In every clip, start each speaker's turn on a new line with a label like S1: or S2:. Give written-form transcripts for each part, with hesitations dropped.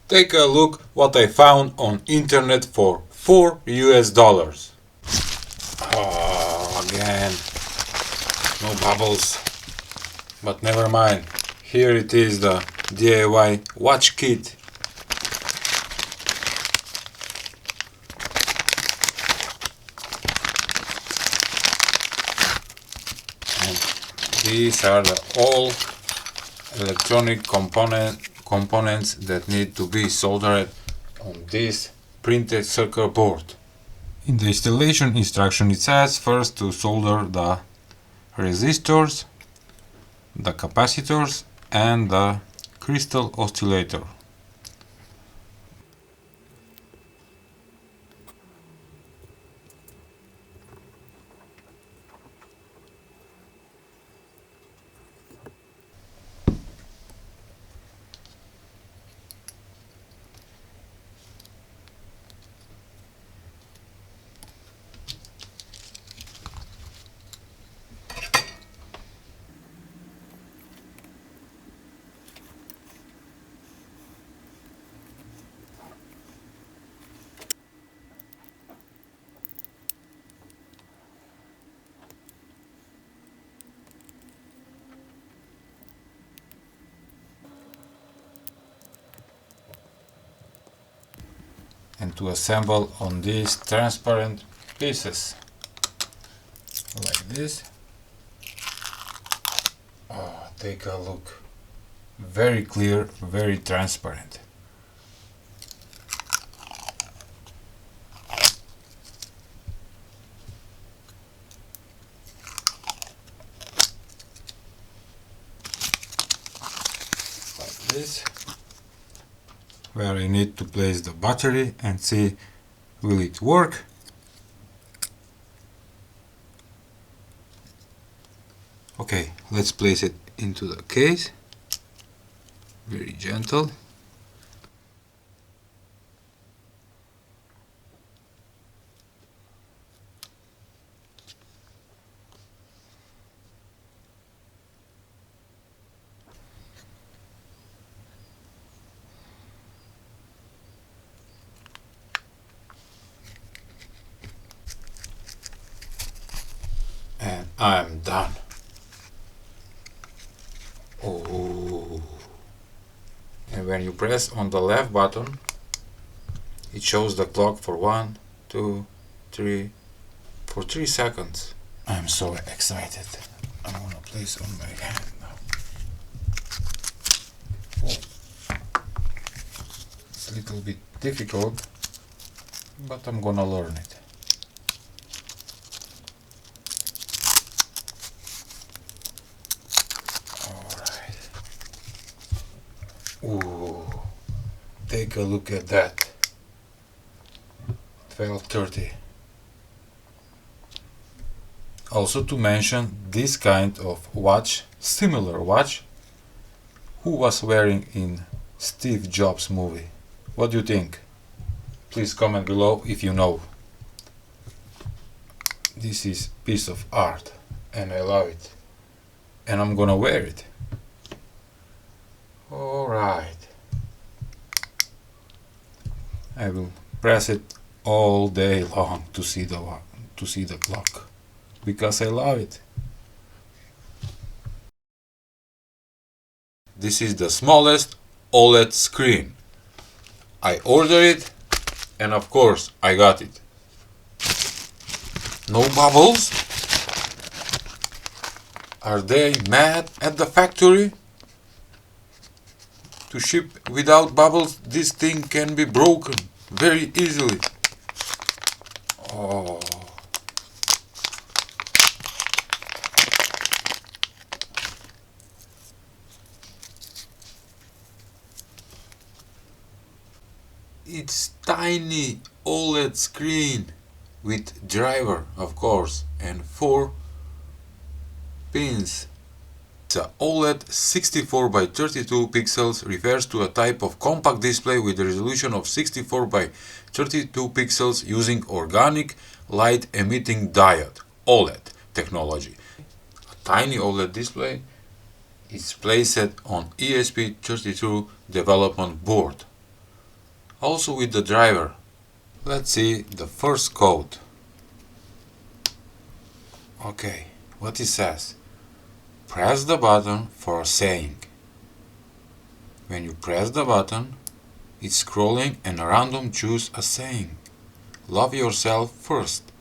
S1: Take a look what I found on internet for $4. Oh, again, no bubbles. But never mind. Here it is, the DIY watch kit. And these are all electronic components that need to be soldered on this printed circuit board. In the installation instruction it says first to solder the resistors, the capacitors and the crystal oscillator. And to assemble on these transparent pieces like this. Oh, take a look, very clear, very transparent. Like this, where I need to place the battery and see will it work. Okay, let's place it into the case. Very gentle. And I'm done. Oh. And when you press on the left button, it shows the clock for 1, 2, 3, for 3 seconds. I'm so excited. I'm gonna place on my hand now. Oh. It's a little bit difficult, but I'm gonna learn it. Ooh, take a look at that. 12:30. Also to mention, this kind of watch, similar watch, who was wearing in Steve Jobs movie? What do you think? Please comment below if you know. This is piece of art and I love it. And I'm gonna wear it. Alright. I will press it all day long to see the clock because I love it. This is the smallest OLED screen. I ordered it and of course I got it. No bubbles? Are they mad at the factory? To ship without bubbles, this thing can be broken very easily. Oh. It's tiny OLED screen with driver, of course, and 4 pins. The OLED 64 by 32 pixels refers to a type of compact display with a resolution of 64 by 32 pixels using organic light emitting diode OLED technology. A tiny OLED display is placed on ESP32 development board. also with the driver. Let's see the first code. Okay, what it says: press the button for saying. When you press the button, it's scrolling and random choose a saying. Love yourself first.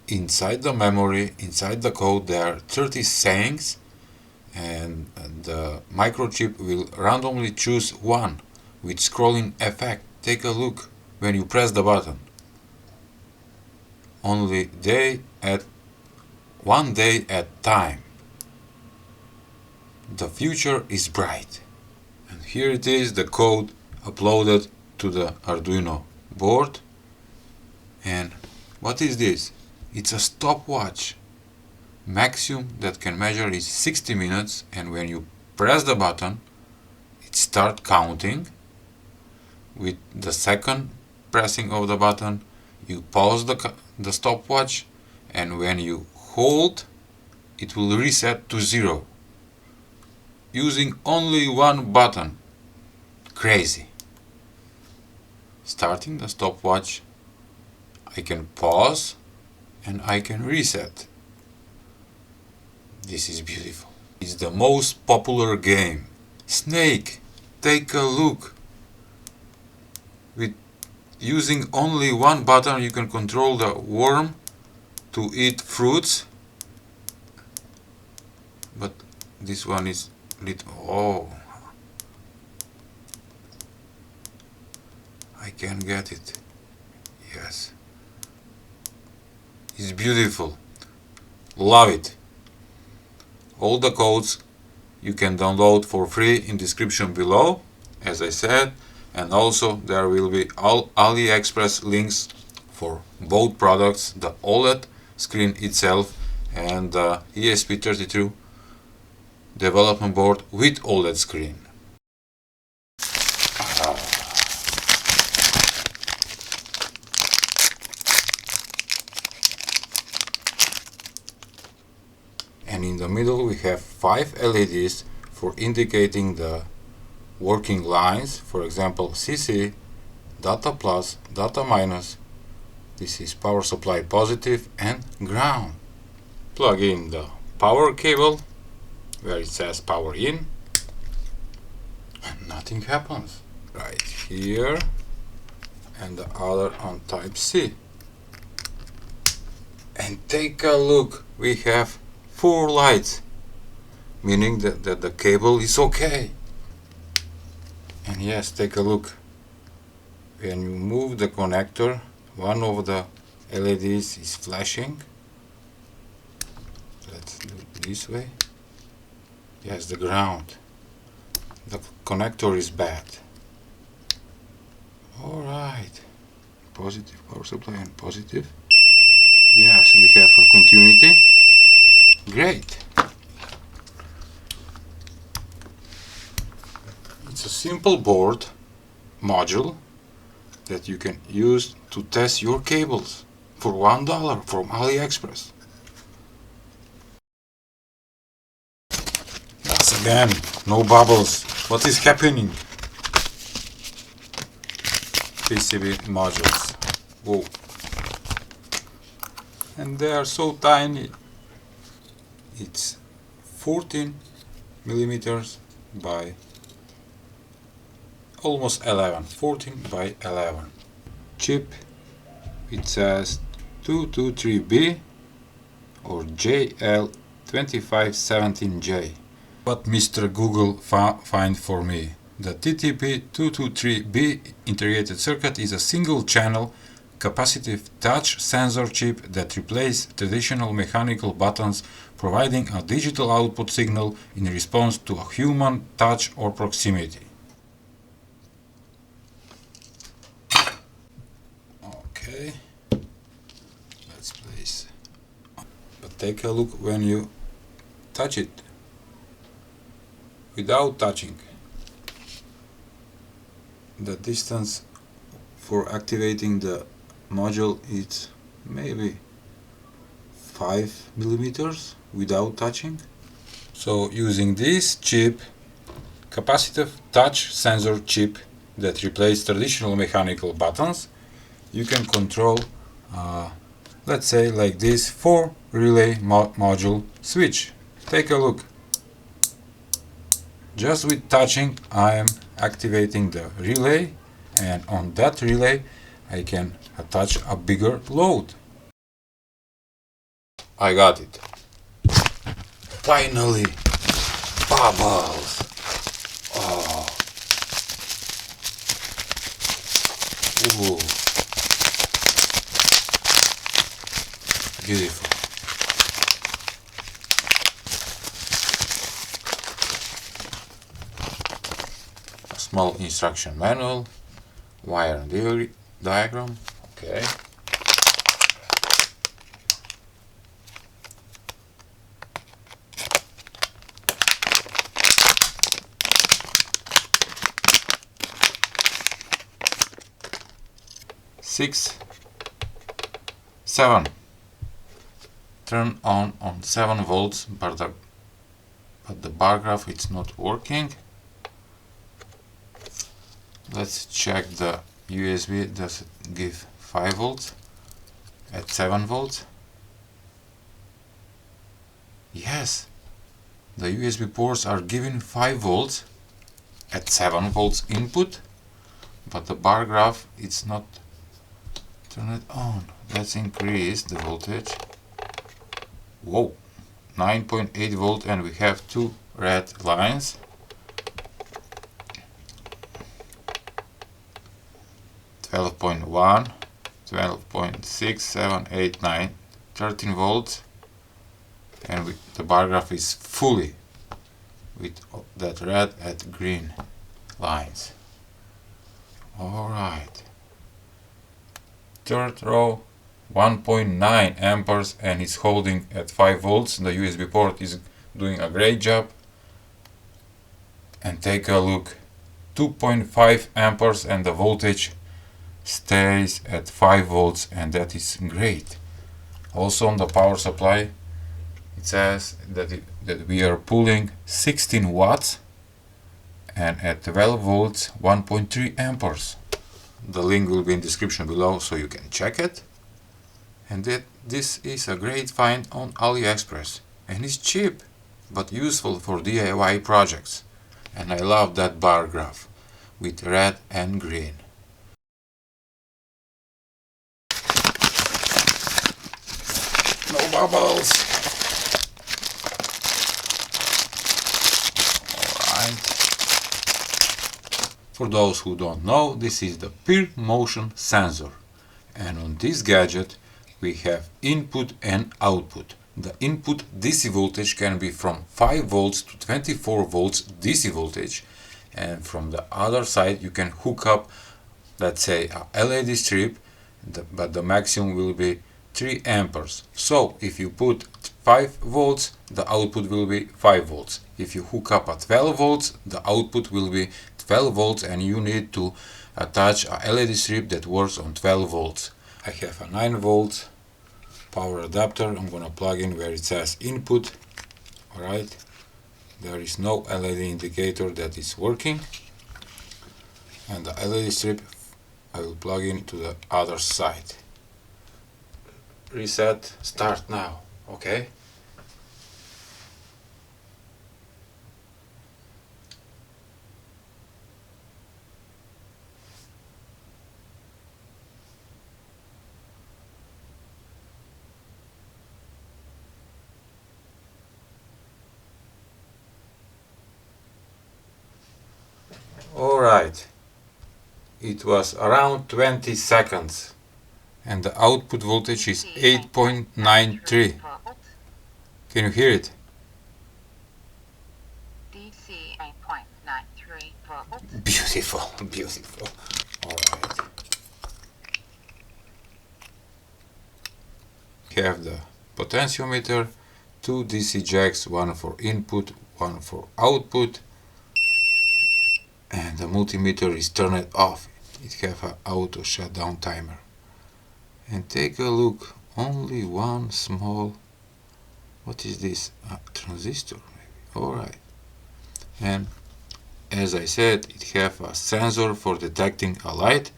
S1: Inside the memory, inside the code, there are 30 sayings, and the microchip will randomly choose one with scrolling effect. Take a look when you press the button. Only one day at time. The future is bright. And here it is, the code uploaded to the Arduino board. And what is this? It's a stopwatch. Maximum that can measure is 60 minutes, and when you press the button, it starts counting. With the second pressing of the button, you pause the stopwatch, and when you hold, it will reset to 0. Using only one button. Crazy. Starting the stopwatch, I can pause and I can reset. This is beautiful. It's the most popular game. Snake, take a look. With using only one button, you can control the worm to eat fruits. But this one is little. Oh, I can get it. Yes. It's beautiful. Love it. All the codes you can download for free in description below, as I said, and also there will be all Aliexpress links for both products, the OLED screen itself and the ESP32 development board with OLED screen. And in the middle we have 5 LEDs for indicating the working lines. For example, CC, data plus, data minus. This is power supply positive and ground. Plug in the power cable where it says power in, and nothing happens. Right here, and the other on type C. And take a look, we have 4 lights, meaning that the cable is okay. And yes, take a look. When you move the connector, one of the LEDs is flashing. Let's do it this way. Yes, the ground. The connector is bad. Alright. Positive power supply and positive. Yes, we have a continuity. Great. It's a simple board module that you can use to test your cables for $1 from Aliexpress. Once again, no bubbles. What is happening? PCB modules. Whoa. And they are so tiny. It's 14 millimeters by almost 11. 14 by 11. Chip, it says 223B or JL2517J. What Mr. Google find for me? The TTP223B integrated circuit is a single channel capacitive touch sensor chip that replaces traditional mechanical buttons, providing a digital output signal in response to a human touch or proximity. Okay, let's place. But take a look when you touch it without touching. The distance for activating the module is maybe 5 millimeters without touching. So using this chip, capacitive touch sensor chip, that replace traditional mechanical buttons, you can control, let's say like this, 4 relay module switch. Take a look. Just with touching I am activating the relay, and on that relay I can attach a bigger load. I got it. Finally! Bubbles! Oh! Ooh! Beautiful! A small instruction manual, wire and diagram, okay. Six, 7. Turn on 7 volts, but the bar graph it's not working. Let's check the USB. Does it give 5 volts at 7 volts? Yes, the USB ports are giving 5 volts at 7 volts input, but the bar graph it's not. Turn it on. Let's increase the voltage. Whoa, 9.8 volt, and we have 2 red lines. 12.1, 12.6, 7, 8, 9, 13 volts, and the bar graph is fully with that red and green lines. Alright. Third row, 1.9 amperes, and it's holding at 5 volts. The USB port is doing a great job. And take a look, 2.5 amperes, and the voltage stays at 5 volts, and that is great. Also on the power supply it says that we are pulling 16 watts and at 12 volts 1.3 amperes. The link will be in the description below so you can check it. And this is a great find on Aliexpress, and it's cheap but useful for DIY projects. And I love that bar graph with red and green. No bubbles! Alright. For those who don't know, this is the peer motion sensor. And on this gadget we have input and output. The input DC voltage can be from 5 volts to 24 volts DC voltage, and from the other side you can hook up, let's say, a LED strip, but the maximum will be 3 amperes. So if you put 5 volts, the output will be 5 volts. If you hook up at 12 volts, the output will be 12 volts, and you need to attach a LED strip that works on 12 volts. I have a 9 volt power adapter. I'm gonna plug in where it says input. Alright, there is no LED indicator that is working, and the LED strip I will plug in to the other side. Reset, start now. Okay. Alright, it was around 20 seconds and the output voltage is 8.93. Can you hear it?
S2: DC 8.93 volts.
S1: Beautiful, beautiful. Alright. We have the potentiometer, 2 DC jacks, one for input, one for output. And the multimeter is turned off. It have an auto shutdown timer. And take a look, only one small, what is this? A transistor maybe. Alright. And as I said, it have a sensor for detecting a light,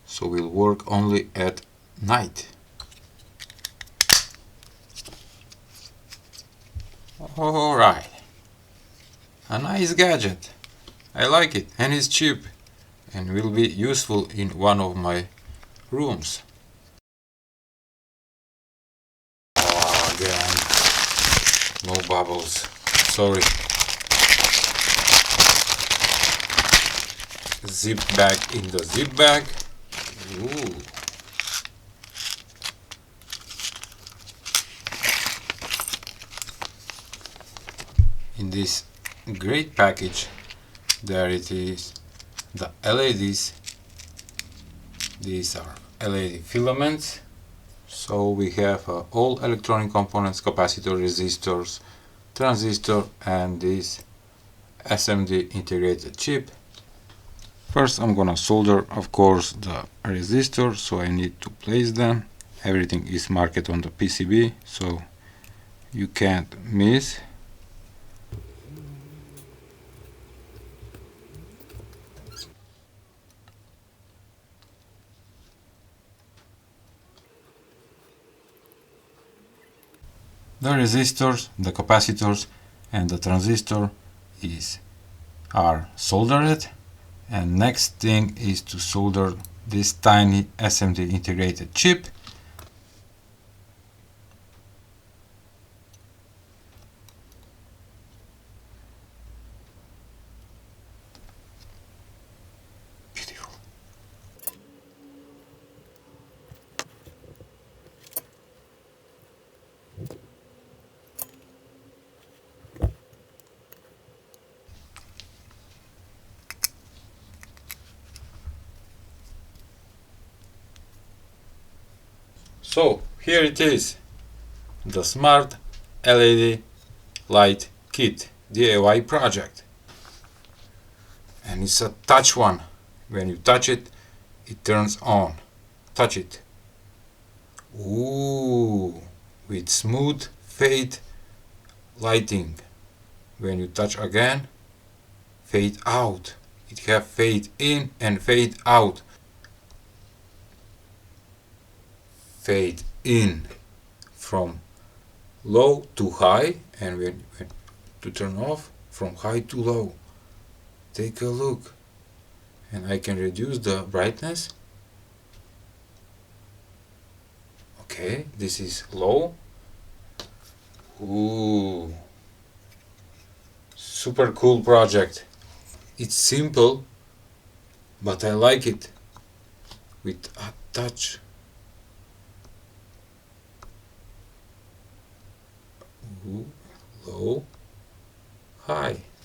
S1: so will work only at night. Alright, a nice gadget. I like it, and it's cheap and will be useful in one of my rooms. Oh, again, no bubbles. Sorry. Zip back in the zip bag. Ooh. In this great package, there it is, the LEDs. These are LED filaments. So we have all electronic components, capacitor, resistors, transistor, and this SMD integrated chip. First I'm gonna solder, of course, the resistors, so I need to place them. Everything is marked on the PCB, so you can't miss. The resistors, the capacitors, and the transistor are soldered, and next thing is to solder this tiny SMD integrated chip. Beautiful. So here it is, the Smart LED Light Kit DIY project, and it's a touch one. When you touch it, it turns on. Touch it. Ooh, with smooth fade lighting. When you touch again, fade out. It have fade in and fade out. Fade in from low to high, and when to turn off from high to low. Take a look, and I can reduce the brightness. Okay, this is low. Ooh, super cool project. It's simple, but I like it. With a touch. Ooh, low, high.